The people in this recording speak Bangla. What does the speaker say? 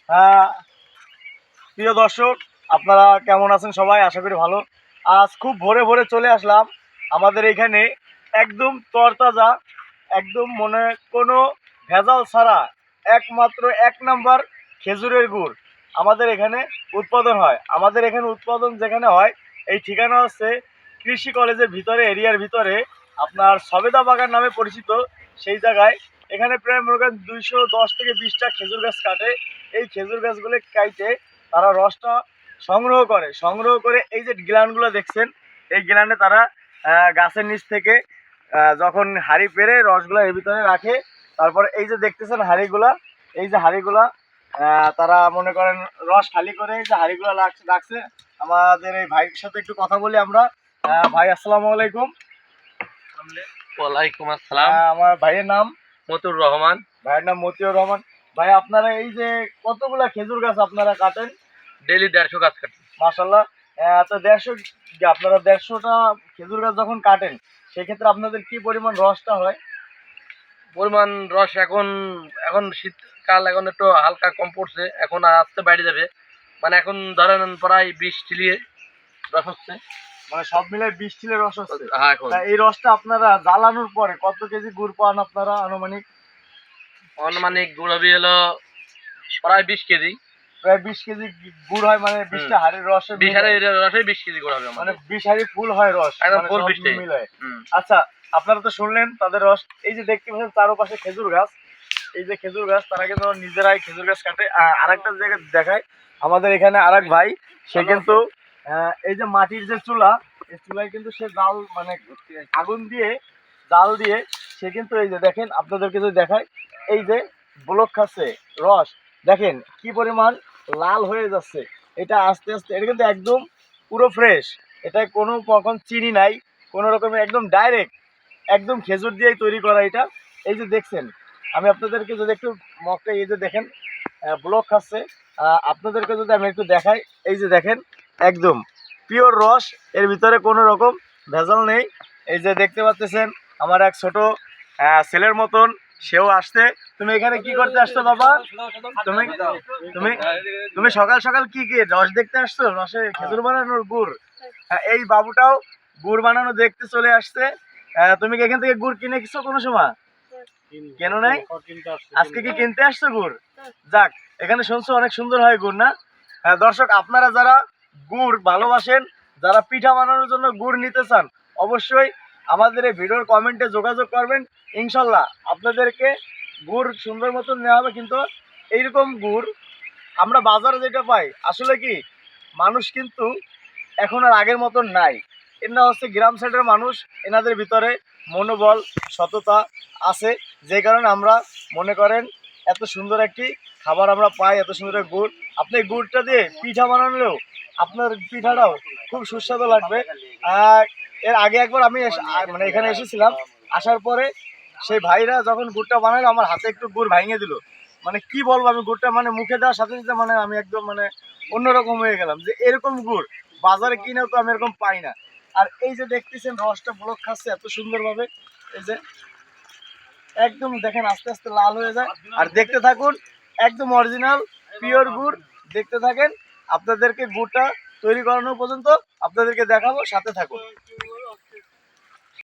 আহ, প্রিয় দর্শক, আপনারা কেমন আছেন? সবাই আশা করি ভালো। আজ খুব ভোরে ভোরে চলে আসলাম আমাদের এখানে, একদম তরতাজা, একদম মনে কোনো ভেজাল ছাড়া, একমাত্র এক নাম্বার খেজুরের গুড় আমাদের এখানে উৎপাদন হয়। আমাদের এখানে উৎপাদন যেখানে হয়, এই ঠিকানা হচ্ছে কৃষি কলেজের ভিতরে, এরিয়ার ভিতরে, আপনার সবেদা বাগান নামে পরিচিত সেই জায়গায়। এখানে প্রায় মনে করেন 210 থেকে 20টা খেজুর গাছ কাটে। এই খেজুর গাছগুলো কাইটে তারা রসটা সংগ্রহ করে এই যে গ্ল্যান্ডগুলো দেখছেন, এই গ্ল্যান্ডে তারা গাছের নিচ থেকে যখন হাঁড়ি পেরে রসগুলো এর ভিতরে রাখে। তারপর এই যে দেখতেছেন হাঁড়িগুলা, এই যে হাঁড়িগুলা তারা মনে করেন রস খালি করে এই যে হাঁড়িগুলো রাখছে। আমাদের এই ভাইয়ের সাথে একটু কথা বলি আমরা। ভাই, আসসালামু আলাইকুম। ওয়ালাইকুম আসসালাম। আমার ভাইয়ের নাম মতুর রহমান। ভাইয়ের নাম মতিউর রহমান। ভাই, আপনারা এই যে কতগুলা খেজুর গাছ আপনারা কাটেন? ডেইলি 150 গাছ কাটি। মাশাল্লাহ। তো 150টা খেজুর গাছ যখন কাটেন, সেক্ষেত্রে আপনাদের কি পরিমাণ রসটা হয়? পরিমাণ রস এখন এখন শীতকাল, এখন একটু হালকা কম পড়ছে, এখন আসতে বাইরে যাবে। মানে এখন ধরেন প্রায় 20 চিলিয়ে রস হচ্ছে। মানে সব মিলে 20 কিলো রস হচ্ছে। হ্যাঁ, এখন এই রসটা আপনারা জ্বালানোর পরে কত কেজি গুড় পান আপনারা আনুমানিক? অনুমানিক গুড় হবে হলো প্রায় 20 কেজি। প্রায় 20 কেজি গুড় হয়, মানে 20টা হাঁড়ির রসে 20 হাঁড়ি রসে 20 কেজি গুড় হবে মানে আমাদের। 20 হাঁড়ি ফুল হয় রস, একদম মানে ফুল সব 20টাই। মিলে। আচ্ছা, আপনারা তো শুনলেন তাদের রস। এই যে দেখতে পাচ্ছেন চারপাশে খেজুর গাছ, এই যে খেজুর গাছ, তারা কিন্তু নিজেরাই খেজুর গাছ কাটে। আরেকটা জায়গায় দেখায়, আমাদের এখানে আরেক ভাই, সে কিন্তু এই যে মাটির যে চুলা, এই চুলায় কিন্তু সে জাল, মানে আগুন দিয়ে, জাল দিয়ে সে কিন্তু এই যে দেখেন, আপনাদেরকে যদি দেখায়, এই যে ব্লক খাচ্ছে রস, দেখেন কি পরিমাণ লাল হয়ে যাচ্ছে। এটা আস্তে আস্তে, এটা কিন্তু একদম পুরো ফ্রেশ, এটা কোনো কখন চিনি নাই, কোনো রকমের, একদম ডাইরেক্ট, একদম খেজুর দিয়েই তৈরি করা এটা। এই যে দেখছেন, আমি আপনাদেরকে যদি একটু মগটা, এই যে দেখেন ব্লক খাচ্ছে, আপনাদেরকে যদি আমি একটু দেখাই, এই যে দেখেন একদম পিওর রস, এর ভিতরে কোনো রকম ভেজাল নেই। এই যে দেখতে পাচ্ছেন আমার এক ছোট ছেলের মতন, সেও আসছে। তুমি এখানে কি করতে আসছো বাবা? তুমি তুমি তুমি সকাল সকাল কি কি রস দেখতে আসছো? রসে খেজুর বানানোর গুড়। এই বাবুটাও গুড় বানানো দেখতে চলে আসছে। তুমি কি এখান থেকে গুড় কিনে কিছু কোনো সময়? কেন নাই? আজকে কি কিনতে আসছো গুড়? যাক, এখানে শুনছো অনেক সুন্দর হয় গুড়, না? দর্শক, আপনারা যারা গুড় ভালোবাসেন, যারা পিঠা বানানোর জন্য গুড় নিতে চান, অবশ্যই আমাদের এই ভিডিওর কমেন্টে যোগাযোগ করবেন। ইনশাল্লাহ আপনাদেরকে গুড় সুন্দর মতন নেওয়া হবে। কিন্তু এইরকম গুড় আমরা বাজারে যেটা পাই, আসলে কি মানুষ কিন্তু এখন আর আগের মতন নাই। এরা হচ্ছে গ্রাম সাইডের মানুষ, এনাদের ভিতরে মনোবল, সততা আছে, যে কারণে আমরা মনে করেন এত সুন্দর একটি খাবার আমরা পাই, এত সুন্দর এক গুড়। আপনি এই গুড়টা দিয়ে পিঠা বানালেও আপনার পিঠাটাও খুব সুস্বাদু লাগবে। আর এর আগে একবার আমি মানে এখানে এসেছিলাম, আসার পরে সেই ভাইরা যখন গুড়টা বানালো, আমার হাতে একটু গুড় ভাঙিয়ে দিল। মানে কি বলবো, আমি গুড়টা মানে মুখে দেওয়ার সাথে সাথে মানে আমি একদম মানে অন্যরকম হয়ে গেলাম, যে এরকম গুড় বাজারে কিনেও তো আমি এরকম পাই না। আর এই যে দেখতেছেন রসটা ব্লক খাচ্ছে এত সুন্দরভাবে, এই যে একদম দেখেন আস্তে আস্তে লাল হয়ে যায়। আর দেখতে থাকুন, একদম অরিজিনাল পিওর গুড়, দেখতে থাকেন। আপনাদেরকে গুড়টা তৈরি করানো পর্যন্ত আপনাদেরকে দেখাবো, সাথে থাকুন।